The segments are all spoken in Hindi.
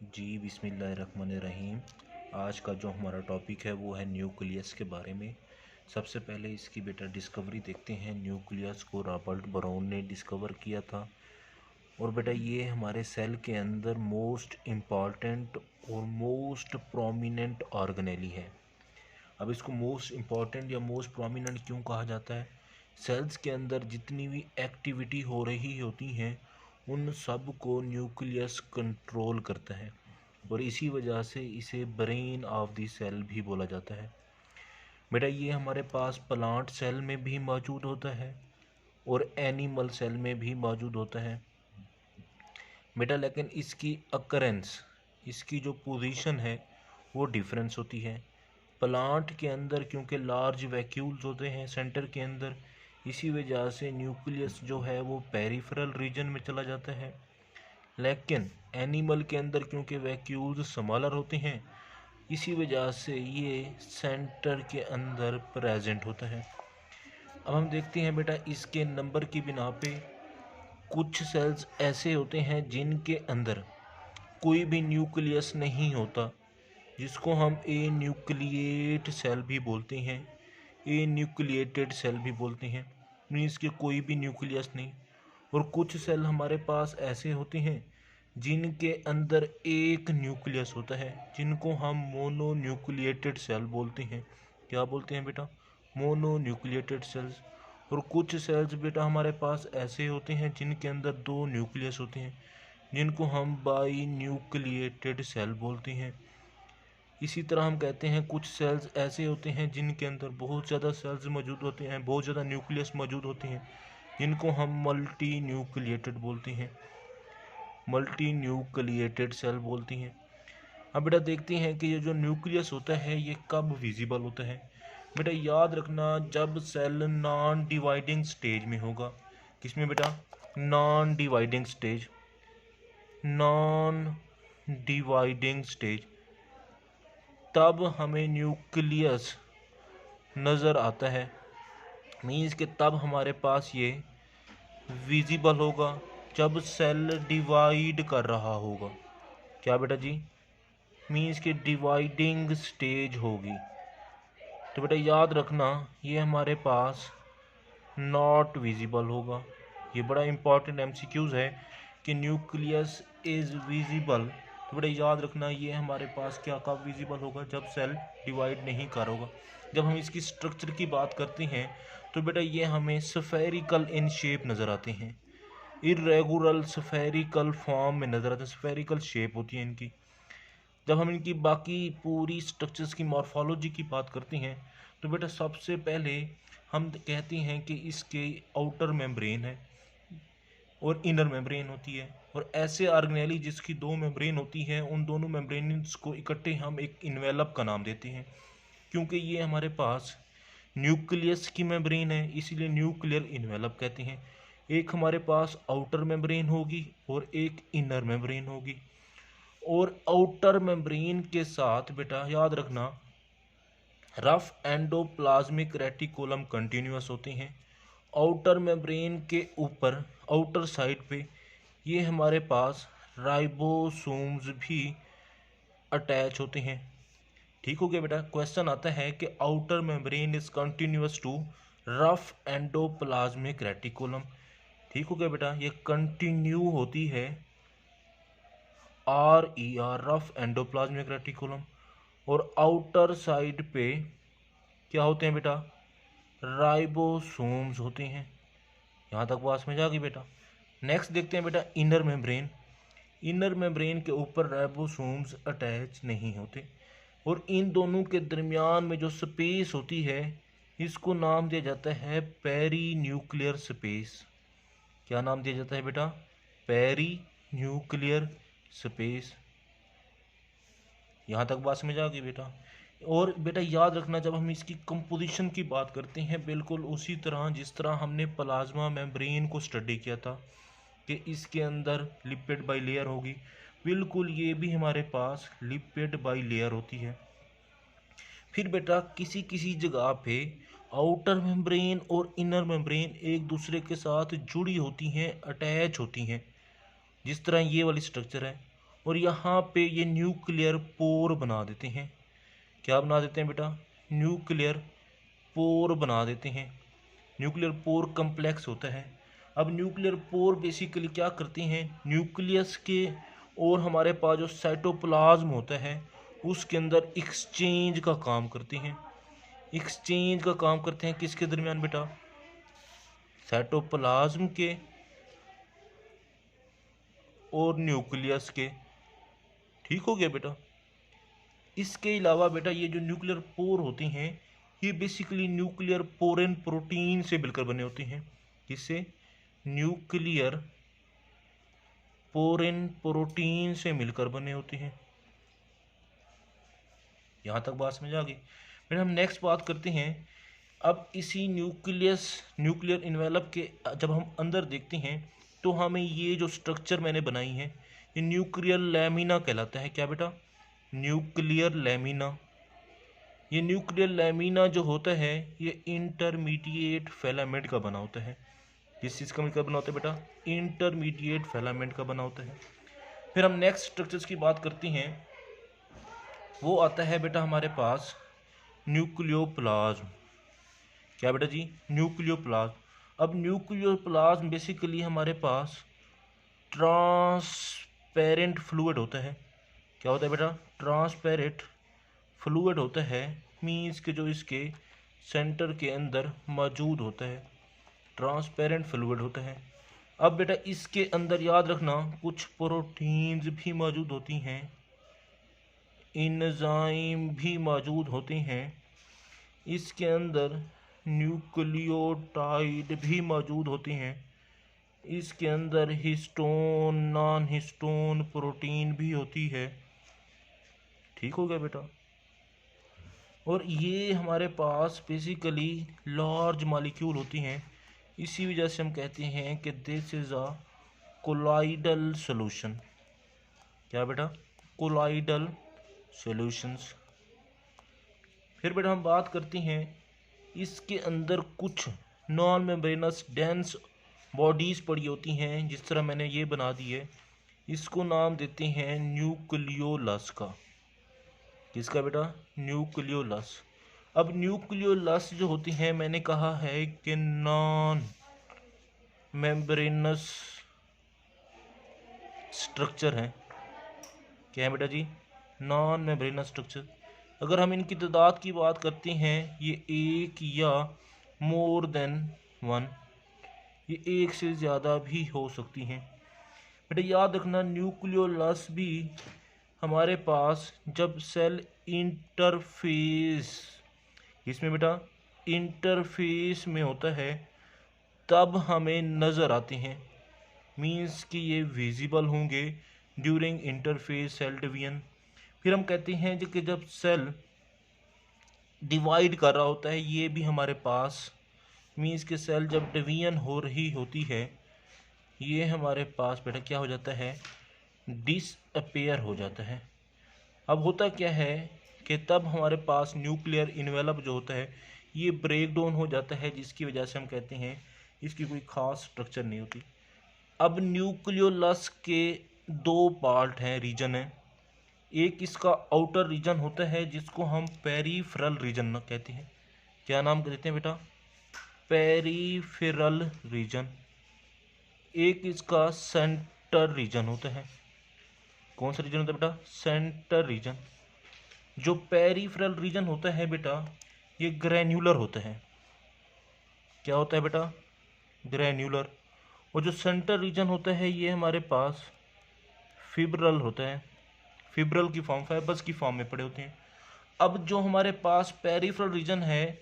जी बिस्मिल्लाहिर्रहमानिर्रहीम। आज का जो हमारा टॉपिक है वो है न्यूक्लियस के बारे में। सबसे पहले इसकी बेटा डिस्कवरी देखते हैं। न्यूक्लियस को रॉबर्ट ब्राउन ने डिस्कवर किया था और बेटा ये हमारे सेल के अंदर मोस्ट इम्पॉर्टेंट और मोस्ट प्रोमिनेंट ऑर्गेनेली है। अब इसको मोस्ट इम्पॉर्टेंट या मोस्ट प्रोमिनेंट क्यों कहा जाता है? सेल्स के अंदर जितनी भी एक्टिविटी हो रही होती हैं उन सब को न्यूक्लियस कंट्रोल करता है और इसी वजह से इसे ब्रेन ऑफ द सेल भी बोला जाता है। बेटा ये हमारे पास प्लांट सेल में भी मौजूद होता है और एनिमल सेल में भी मौजूद होता है बेटा, लेकिन इसकी अकरेंस, इसकी जो पोजीशन है वो डिफरेंस होती है। प्लांट के अंदर क्योंकि लार्ज वैक्यूल्स होते हैं सेंटर के अंदर, इसी वजह से न्यूक्लियस जो है वो पेरिफेरल रीजन में चला जाता है। लेकिन एनिमल के अंदर क्योंकि वैक्यूल्स स्मॉलर होते हैं, इसी वजह से ये सेंटर के अंदर प्रेजेंट होता है। अब हम देखते हैं बेटा इसके नंबर की बिना पे कुछ सेल्स ऐसे होते हैं जिनके अंदर कोई भी न्यूक्लियस नहीं होता, जिसको हम ए न्यूक्लिएट सेल भी बोलते हैं, ए न्यूक्लिएटेड सेल भी बोलते हैं। मीन्स कि कोई भी न्यूक्लियस नहीं। और कुछ सेल हमारे पास ऐसे होते हैं जिनके अंदर एक न्यूक्लियस होता है, जिनको हम मोनो न्यूक्लिएटेड सेल बोलते हैं। क्या बोलते हैं बेटा? Mononucleated cells. और कुछ सेल्स बेटा हमारे पास ऐसे होते हैं जिनके अंदर दो न्यूक्लियस होते हैं, जिनको हम बाई न्यूक्लिएटेड सेल बोलते हैं। इसी तरह हम कहते हैं कुछ सेल्स ऐसे होते हैं जिनके अंदर बहुत ज़्यादा सेल्स मौजूद होते हैं, बहुत ज़्यादा न्यूक्लियस मौजूद होते हैं, जिनको हम मल्टी न्यूक्लिएटेड बोलते हैं, मल्टी न्यूक्लिएटेड सेल बोलती हैं। अब बेटा देखते हैं कि ये जो न्यूक्लियस होता है ये कब विजिबल होता है। बेटा याद रखना, जब सेल नॉन डिवाइडिंग स्टेज में होगा। किसमें बेटा? Non dividing stage, non dividing stage, तब हमें न्यूक्लियस नज़र आता है। मीन्स कि तब हमारे पास ये विजिबल होगा जब सेल डिवाइड कर रहा होगा। क्या बेटा जी? मीन्स कि डिवाइडिंग स्टेज होगी। तो बेटा याद रखना ये हमारे पास नॉट विजिबल होगा। ये बड़ा इंपॉर्टेंट एमसीक्यूज है कि न्यूक्लियस इज विजिबल। तो बेटा याद रखना ये हमारे पास क्या कब विजिबल होगा? जब सेल डिवाइड नहीं कर होगा। जब हम इसकी स्ट्रक्चर की बात करते हैं तो बेटा ये हमें स्फेरिकल इन शेप नज़र आते हैं, इरेगुलर स्फेरिकल फॉर्म में नज़र आते हैं, स्फेरिकल शेप होती है इनकी। जब हम इनकी बाकी पूरी स्ट्रक्चर्स की मॉर्फोलॉजी की बात करते हैं तो बेटा सबसे पहले हम कहते हैं कि इसके आउटर मेम्ब्रेन है और इनर मेम्ब्रेन होती है। और ऐसे ऑर्गेनेली जिसकी दो मेम्ब्रेन होती है, उन दोनों मेम्ब्रेन्स को इकट्ठे हम एक इन्वेलप का नाम देते हैं, क्योंकि ये हमारे पास न्यूक्लियस की मेम्ब्रेन है, इसीलिए न्यूक्लियर इन्वेलप कहते हैं। एक हमारे पास आउटर मेम्ब्रेन होगी और एक इनर मेम्ब्रेन होगी। और आउटर मेम्ब्रेन के साथ बेटा याद रखना रफ एंडोप्लाज्मिक रेटिकुलम कंटिन्यूअस होते हैं। आउटर मेम्ब्रेन के ऊपर आउटर साइड पे ये हमारे पास राइबोसोम्स भी अटैच होते हैं। ठीक हो गया बेटा? क्वेश्चन आता है कि outer membrane is continuous to rough endoplasmic reticulum. ठीक हो गया बेटा? ये कंटिन्यू होती है RER, रफ एंडोप्लाज्मिक रेटिकुलम। और आउटर साइड पे क्या होते हैं बेटा? राइबोसोम्स होते हैं। यहाँ तक बात समझ आ गई बेटा? नेक्स्ट देखते हैं बेटा इनर मेम्ब्रेन। इनर मेम्ब्रेन के ऊपर राइबोसोम्स अटैच नहीं होते और इन दोनों के दरमियान में जो स्पेस होती है इसको नाम दिया जाता है पेरी न्यूक्लियर स्पेस। क्या नाम दिया जाता है बेटा? Perinuclear space. यहाँ तक बात समझ आ गई बेटा? और बेटा याद रखना जब हम इसकी कंपोजिशन की बात करते हैं, बिल्कुल उसी तरह जिस तरह हमने प्लाज्मा मेम्ब्रेन को स्टडी किया था कि इसके अंदर लिपिड बाई लेयर होगी, बिल्कुल ये भी हमारे पास लिपिड बाई लेयर होती है। फिर बेटा किसी किसी जगह पे आउटर मेम्ब्रेन और इनर मेम्ब्रेन एक दूसरे के साथ जुड़ी होती हैं, अटैच होती हैं, जिस तरह ये वाली स्ट्रक्चर है। और यहाँ पे ये न्यूक्लियर पोर बना देते हैं। क्या बना देते हैं बेटा? न्यूक्लियर पोर बना देते हैं। न्यूक्लियर पोर कम्प्लेक्स होता है। अब न्यूक्लियर पोर बेसिकली क्या करते हैं? न्यूक्लियस के और हमारे पास जो साइटोप्लाज्म होता है उसके अंदर एक्सचेंज का काम करते हैं। एक्सचेंज का काम करते हैं किसके दरमियान बेटा? साइटोप्लाज्म के और न्यूक्लियस के। ठीक हो गया बेटा। इसके अलावा बेटा ये जो न्यूक्लियर पोर होते हैं ये बेसिकली न्यूक्लियर पोरेन प्रोटीन से मिलकर बने होते हैं। किससे? न्यूक्लियर पोरेन प्रोटीन से मिलकर बने होते हैं। यहाँ तक बात समझ आ गई? फिर हम नेक्स्ट बात करते हैं। अब इसी न्यूक्लियर इन्वेलप के जब हम अंदर देखते हैं तो हमें ये जो स्ट्रक्चर मैंने बनाई है ये न्यूक्लियर लैमिना कहलाता है। क्या बेटा? Nuclear lamina. ये न्यूक्लियर लैमिना जो होता है ये इंटरमीडिएट फिलामेंट का बना होता है। किस चीज़ का मिलकर बना होता है बेटा? इंटरमीडिएट फिलामेंट का बना होता है। फिर हम नेक्स्ट स्ट्रक्चर्स की बात करते हैं। वो आता है बेटा हमारे पास न्यूक्लियोप्लाज्म। क्या बेटा जी? न्यूक्लियोप्लाज्म। अब न्यूक्लियोप्लाज्म बेसिकली हमारे पास ट्रांसपेरेंट फ्लूइड होता है। क्या होता है बेटा? ट्रांसपेरेंट फ्लूइड होता है। मीन्स के जो इसके सेंटर के अंदर मौजूद होता है ट्रांसपेरेंट फ्लूइड होता है। अब बेटा इसके अंदर याद रखना कुछ प्रोटीन्स भी मौजूद होती हैं, एंजाइम भी मौजूद होते हैं। इसके अंदर न्यूक्लियोटाइड भी मौजूद होते हैं। इसके अंदर हिस्टोन नॉन हिस्टोन प्रोटीन भी होती है। ठीक हो गया बेटा। और ये हमारे पास बेसिकली लार्ज मॉलिक्यूल होती हैं। इसी वजह से हम कहते हैं कि this is a colloidal solution. क्या बेटा? Colloidal solutions. फिर बेटा हम बात करते हैं इसके अंदर कुछ नॉन मेम्ब्रेनस डेंस बॉडीज़ पड़ी होती हैं। जिस तरह मैंने ये बना दी है, इसको नाम देते हैं न्यूक्लियोलस का। किसका बेटा? न्यूक्लियोलस। अब न्यूक्लियोलस जो होती हैं मैंने कहा है कि नॉन मेम्ब्रेनस स्ट्रक्चर है। क्या है बेटा जी? Non membranous structure. अगर हम इनकी तादाद की बात करते हैं ये एक या मोर देन वन, ये एक से ज़्यादा भी हो सकती हैं। बेटा याद रखना न्यूक्लियोलस भी हमारे पास जब सेल इंटरफेस, इसमें बेटा इंटरफेस में होता है तब हमें नज़र आते हैं। मीन्स कि ये विजिबल होंगे ड्यूरिंग इंटरफेस सेल डिवीजन। फिर हम कहते हैं कि जब सेल डिवाइड कर रहा होता है ये भी हमारे पास, मीन्स कि सेल जब डिवीजन हो रही होती है ये हमारे पास बेटा क्या हो जाता है? डिसअपेयर हो जाता है। अब होता क्या है कि तब हमारे पास न्यूक्लियर इन्वेलप जो होता है ये ब्रेक डाउन हो जाता है, जिसकी वजह से हम कहते हैं इसकी कोई ख़ास स्ट्रक्चर नहीं होती। अब न्यूक्लियोलस के दो पार्ट हैं, रीजन हैं। एक इसका आउटर रीजन होता है जिसको हम पेरीफेरल रीजन कहते हैं। क्या नाम देते हैं बेटा? Peripheral region. एक इसका सेंटर रीजन होता है। कौन सा रीजन होता है बेटा? Center region. जो पेरीफेरल रीजन होता है बेटा ये ग्रैन्युलर होता है। क्या होता है बेटा? ग्रैन्युलर। और जो सेंटर रीजन होता है ये हमारे पास फिब्रल होता है। फिब्रल की फॉर्म, फाइबर्स की फॉर्म में पड़े होते हैं। अब जो हमारे पास पेरीफेरल रीजन है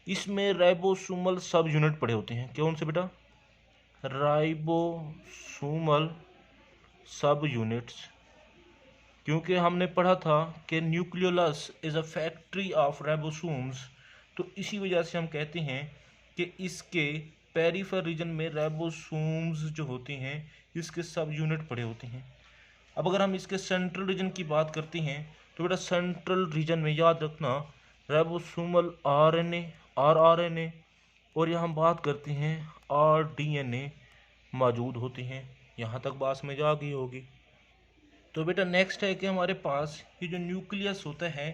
इसमें राइबोसोमल सब यूनिट पड़े होते हैं। कौन से बेटा? राइबोसोमल सब यूनिट्स। क्योंकि हमने पढ़ा था कि nucleolus is a factory of ribosomes, तो इसी वजह से हम कहते हैं कि इसके पेरीफेरल रीजन में राइबोसोम्स जो होते हैं इसके सब यूनिट पड़े होते हैं। अब अगर हम इसके सेंट्रल रीजन की बात करते हैं तो बेटा सेंट्रल रीजन में याद रखना राइबोसोमल आरएनए, आरआरएनए और यहाँ हम बात करते हैं आरडीएनए मौजूद होते हैं। यहाँ तक बात समझ आ गई होगी। तो बेटा नेक्स्ट है कि हमारे पास ये जो न्यूक्लियस होता है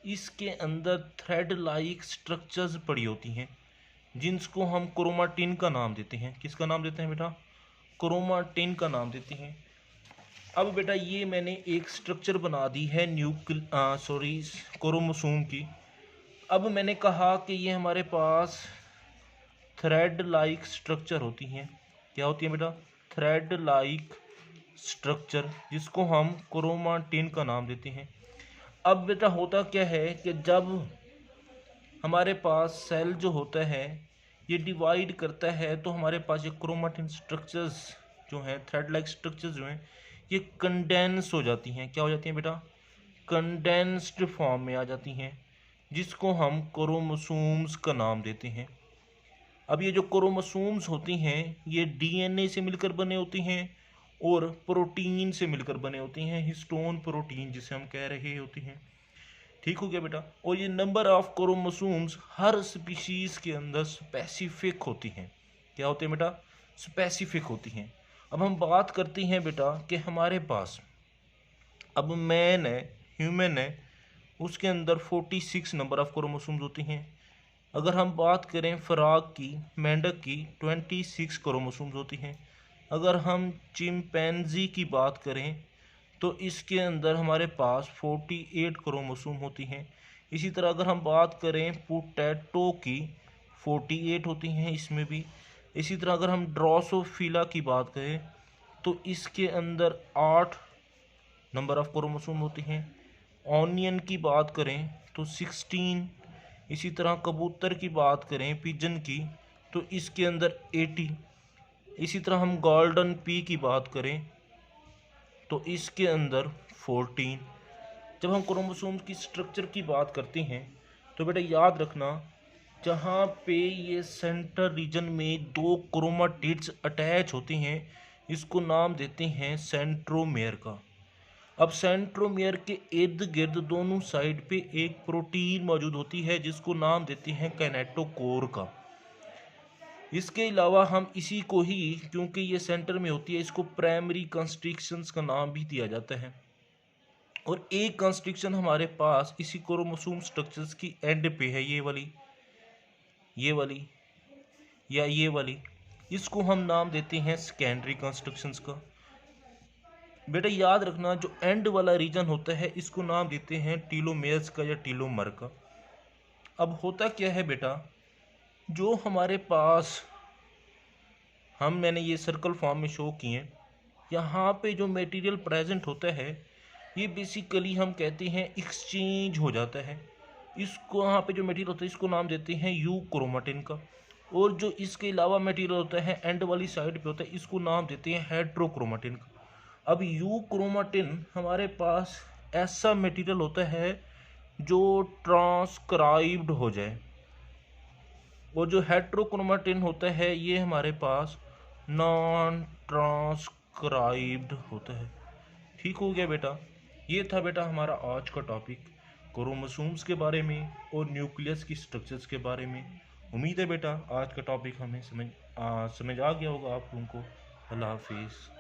इसके अंदर थ्रेड लाइक स्ट्रक्चर्स पड़ी होती हैं जिनको हम क्रोमाटिन का नाम देते हैं। किसका नाम देते हैं बेटा? क्रोमाटिन का नाम देते हैं। अब बेटा ये मैंने एक स्ट्रक्चर बना दी है क्रोमोसोम की। अब मैंने कहा कि ये हमारे पास थ्रेड लाइक स्ट्रक्चर होती हैं। क्या होती है बेटा? थ्रेड लाइक स्ट्रक्चर, जिसको हम क्रोमाटिन का नाम देते हैं। अब बेटा होता क्या है कि जब हमारे पास सेल जो होता है ये डिवाइड करता है तो हमारे पास ये क्रोमाटिन स्ट्रक्चर्स जो हैं, थ्रेड लाइक स्ट्रक्चर्स जो हैं, ये कंडेंस हो जाती हैं। क्या हो जाती हैं बेटा? कंडेंस्ड फॉर्म में आ जाती हैं, जिसको हम क्रोमोसोम्स का नाम देते हैं। अब ये जो क्रोमोसोम्स होती हैं ये डीएनए से मिलकर बने होती हैं और प्रोटीन से मिलकर बने होती हैं, हिस्टोन प्रोटीन जिसे हम कह रहे होती हैं। ठीक हो गया बेटा? और ये number of chromosomes her species के अंदर स्पेसिफिक होती हैं। क्या होते हैं बेटा? स्पेसिफिक होती हैं। अब हम बात करते हैं बेटा कि हमारे पास अब मैन है, ह्यूमन है, उसके अंदर 46 नंबर ऑफ क्रोमोसोम्स होती हैं। अगर हम बात करें फराग की, मेंढक की, 26 क्रोमोसोम्स होती हैं। अगर हम चिंपैंजी की बात करें तो इसके अंदर हमारे पास 48 क्रोमोसोम होती हैं। इसी तरह अगर हम बात करें पोटैटो की, 48 होती हैं इसमें भी। इसी तरह अगर हम ड्रोसोफिला की बात करें तो इसके अंदर 8 नंबर ऑफ क्रोमोसोम होती हैं। ऑनियन की बात करें तो 16। इसी तरह कबूतर की बात करें, पिजन की, तो इसके अंदर 80। इसी तरह हम गोल्डन पी की बात करें तो इसके अंदर 14। जब हम क्रोमोसोम की स्ट्रक्चर की बात करते हैं तो बेटा याद रखना, जहाँ पे ये सेंटर रीजन में 2 क्रोमाटिड्स अटैच होते हैं इसको नाम देते हैं सेंट्रोमेयर का। अब सेंट्रोमेयर के इर्द गिर्द दोनों साइड पे एक प्रोटीन मौजूद होती है जिसको नाम देते हैं कैनेटोकोर का। इसके अलावा हम इसी को ही, क्योंकि ये सेंटर में होती है, इसको प्राइमरी कंस्ट्रिक्शंस का नाम भी दिया जाता है। और एक कंस्ट्रिक्शन हमारे पास इसी क्रोमोसोम स्ट्रक्चर्स की एंड पे है, ये वाली या ये वाली। इसको हम नाम देते हैं सेकेंडरी कंस्ट्रक्शंस का। बेटा याद रखना, जो एंड वाला रीजन होता है इसको नाम देते हैं टीलोमेयर्स का या टीलोमर का। अब होता क्या है बेटा, जो हमारे पास मैंने ये सर्कल फॉर्म में शो किए हैं, यहाँ पे जो मटेरियल प्रेजेंट होता है ये बेसिकली हम कहते हैं एक्सचेंज हो जाता है। इसको यहाँ पे जो मटेरियल होता है इसको नाम देते हैं यू क्रोमाटिन का। और जो इसके अलावा मटेरियल होता है एंड वाली साइड पे होता है इसको नाम देते हैं हेट्रोक्रोमाटिन का। अब यू क्रोमाटिन हमारे पास ऐसा मटेरियल होता है जो ट्रांसक्राइब्ड हो जाए, और जो हेट्रोक्रोमाटिन होता है ये हमारे पास नॉन ट्रांसक्राइब्ड होता है। ठीक हो गया बेटा? ये था बेटा हमारा आज का टॉपिक क्रोमोसोम्स के बारे में और न्यूक्लियस की स्ट्रक्चर्स के बारे में। उम्मीद है बेटा आज का टॉपिक हमें समझ आ गया होगा आप लोगों को। अल्लाह हाफिज़।